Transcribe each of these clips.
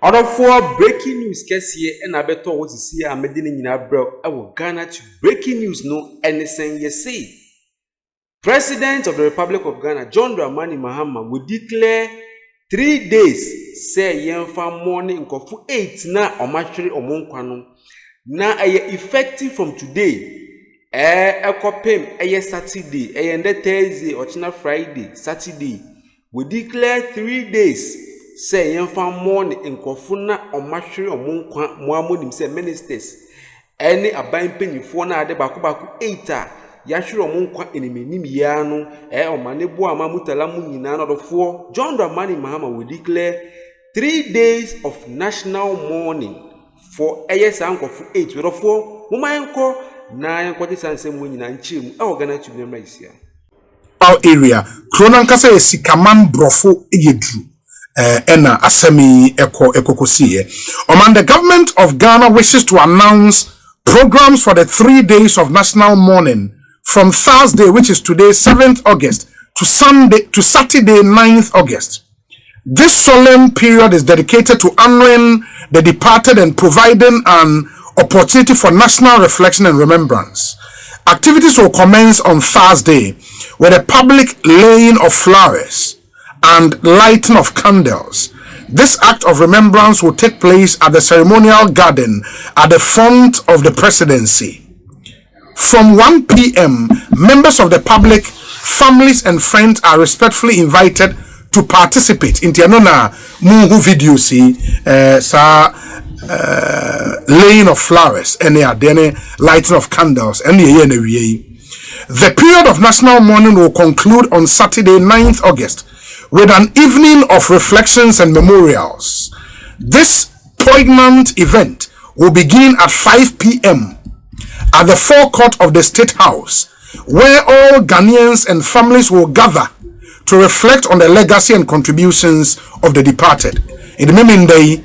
Order for breaking news, Kessie and I better what you see. I'm meditating in our bro. I will Ghanatube. Breaking news, no anything you say. President of the Republic of Ghana, John Dramani Mahama, will declare 3 days. Say yenfa morning kofu 8 na omachiri omonkwano. Na effective from today. Ekopem Saturday, Thursday, or Friday, Saturday. We declare 3 days. Say yenfa morning nkofuna omachiri omonkwa muamonim say ministers. Any aban penifo na ade baku 8 yashiro omonkwa enemenim ya no omanebo amamutala mu nyina no dofo. John Dramani Mahama will declare 3 days of national mourning for sankofu 8 dofo. Mumayenko na yankwati sanse mu nyina nchim Ghanatube na maisia area krona nkasa esikaman brofo yedru ena asemi ekokosiye. The government of Ghana wishes to announce programs for the 3 days of national mourning from Thursday, which is today 7th August, to Saturday 9th August. This solemn period is dedicated to honoring the departed and providing an opportunity for national reflection and remembrance. Activities will commence on Thursday with a public laying of flowers and lighting of candles. This act of remembrance will take place at the ceremonial garden at the front of the presidency. From 1 p.m., members of the public, families and friends are respectfully invited to participate in Tianona Mungu video laying of flowers and lighting of candles and the period of national mourning will conclude on Saturday 9th August with an evening of reflections and memorials. This poignant event will begin at 5 p.m. at the forecourt of the State House, where all Ghanaians and families will gather to reflect on the legacy and contributions of the departed. In the moment day,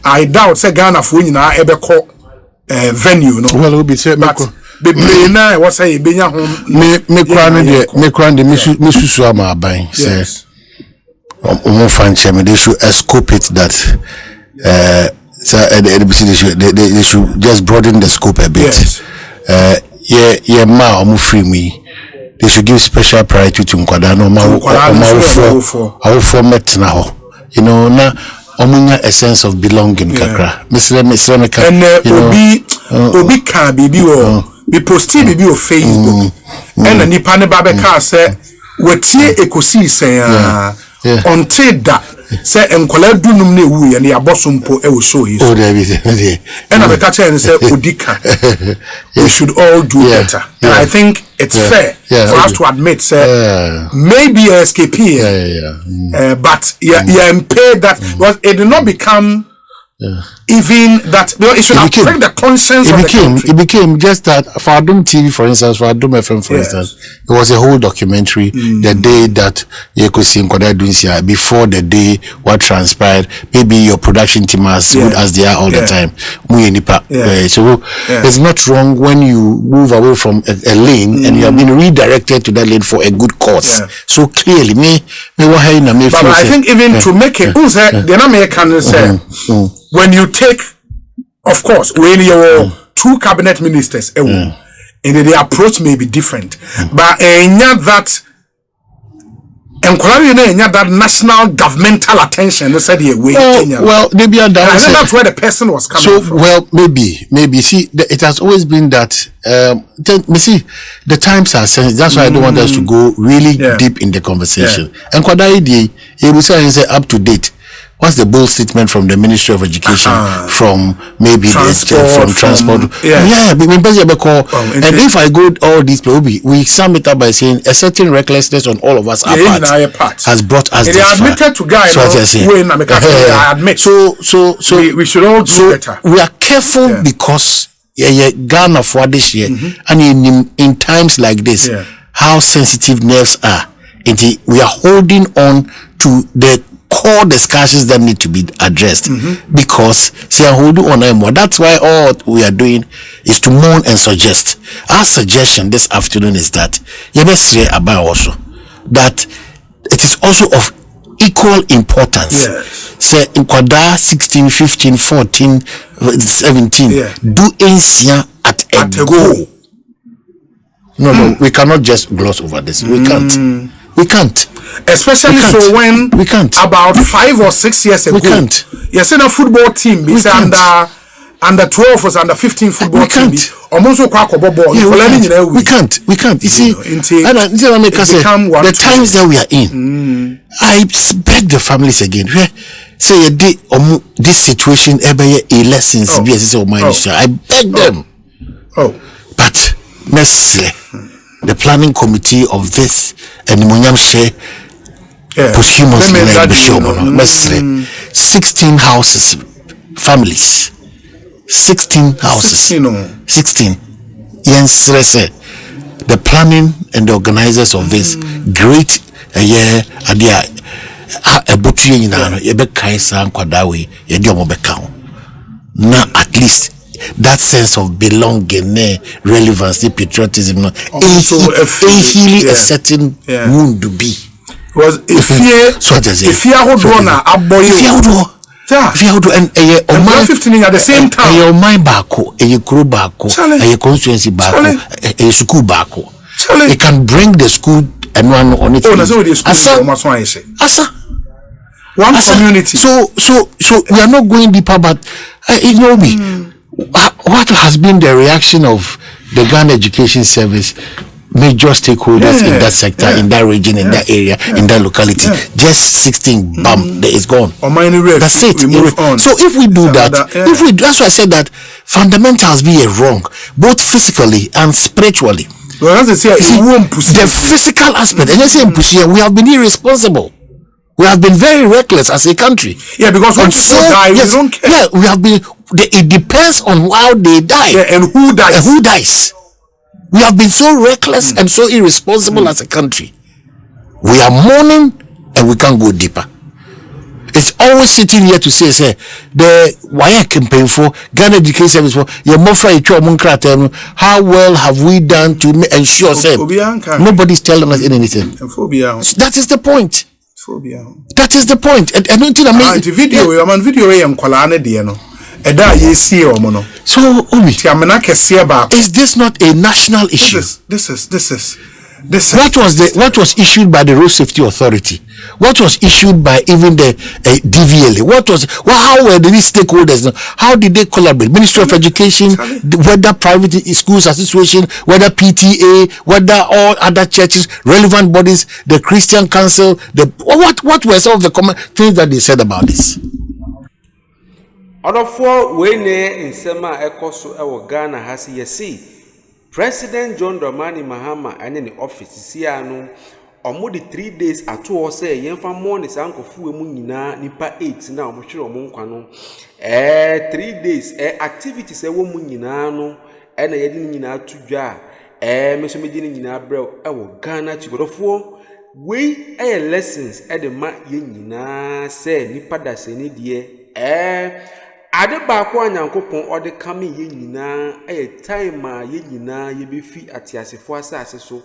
I doubt say Ghana for ebeko venue no. Well, be say but bebre na what say benya home me kran de misusu ama aban say omo fanche me they should scope it that so they should just broaden the scope a bit. Yes. Ma omo free me. They should give special priority to Nkwadano ma for metna ho. You know na omunya a sense of belonging kakra. Mr. Meka and obi can bibi o be posti bibi o Facebook and nipa ne babeka say wetie ekosi say until that say enkola dunum na ewu ye na yabosompo e wo show his oh there and abeka say say odika we should all do better. And I think it's fair for us to admit say maybe a SKP but impaired that because it did not become even that it should affect the conscience of the country. It became just that for Adum TV, for instance, for Adum FM, for instance, it was a whole documentary. The day that you could see before the day what transpired, maybe your production team as good as they are all the time. So it's not wrong when you move away from a lane and you have been redirected to that lane for a good cause. So clearly, but I think even to make it, the American say. When you take, of course, when you are 2 cabinet ministers, and the approach may be different, but that that national governmental attention, well, maybe that's where the person was coming from. Well, maybe. See, it has always been that. See, the times are sensitive. That's why I don't want us to go really deep in the conversation. And Kwadai, he will say up to date. What's the bold statement from the Ministry of Education, from maybe transport, from transport? And if I go all these people, we sum it up by saying a certain recklessness on all of us has brought us this far. Admitted to guys. I admit. So we should all do better. We are careful because Ghana for this year, and in times like this, how sensitive nerves are. And we are holding on to the core discussions that need to be addressed because that's why all we are doing is to mourn and suggest. Our suggestion this afternoon is that also that it is also of equal importance. Say Nkwada 16, 15, 14, 17 do NCA at a go. No, we cannot just gloss over this. We can't. Especially so when we can't. About 5 or 6 years ago, we can't. Yes, in a football team, we under 12 or under 15 football team. Almost we can't. You see, the times that we are in, I beg the families again. Say this situation a lessons. I beg them. But necessarily the planning committee of this and Monyam share posthumous necessarily 16 houses, families. 16 houses. 16. Yes, the planning and the organizers of this great year a butchering in a Kaisa Kwadawi, now at least that sense of belonging, relevancy, patriotism, also a certain wound to be. Was if you and 15 at the same time. Your mind bako, a crew bako, a constituency bako, a school bako. It can bring the school and one on it. One community. So we are not going deeper, but you know me. What has been the reaction of the Ghana Education Service, major stakeholders in that sector, in that region, in that area, in that locality? Just 16, bam, there is gone. That's it. So if we do that, that's why I said that fundamentals be wrong, both physically and spiritually. Well, as they say, the physical aspect, and we have been irresponsible. We have been very reckless as a country. Yeah, because when people die, we don't care. Yeah, we have been. It depends on how they die. Yeah, and who dies. We have been so reckless and so irresponsible as a country. We are mourning and we can't go deeper. It's always sitting here to say, the wire campaign for Ghana Education Service for your how well have we done to ensure nobody's telling us anything. That is the point. That is the point. And I don't think so, Obi, is this not a national issue? This is. What was issued by the Road Safety Authority? What was issued by even the DVLA? How were these stakeholders? How did they collaborate? Ministry of Education, whether private schools association, whether PTA, whether all other churches, relevant bodies, the Christian Council, what were some of the common things that they said about this? Otherfore, when in Sema Ekoso ewo Ghana has see President John Dramani Mahama and in the office see anu omo the 3 days at all say yemfa morning sankofu emu nyina nipa 8 na omo hwere omo nkwa no 3 days activities ewo mu nyina no na yedi nyina tudwa meso medi nyina brew ewo Ghana Tubodofo we lessons de ma ye nyina say nipa da se ni de ade baako anyankopon ode kame ye nyina time a ye nyina ye befi atiasefo asase so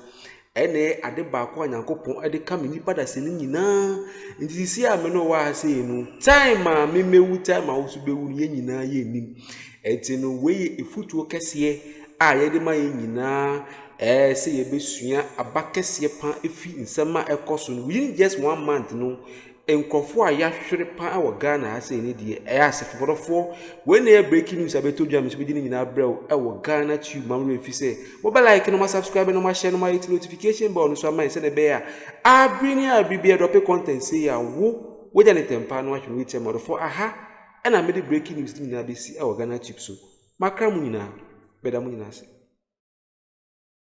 ene ade baako anyankopon ode kame nipa da se ni nyina ntisi a me no wa se no time a memewu time a wo so bewu ye nyina ye nim eti no we efutuo kese a ye de ma ye nyina se ye besua abakese pa efi nsema ekoso no within just 1 month no enkofo a yahwere pa wa Ghana ase ni de asefodofo when they breaking news abeto dwa me bi ni nyina brew wo Ghanatube mamro efi se mo be like no ma subscribe no ma share no ma hit notification bell no so am se ne be a bring ya bibia drop content say ya wo ja ne tempa no ahwe wit modofo aha na me de breaking news ni nyina be si wo Ghanatube so makra mu nyina beda mu nyina se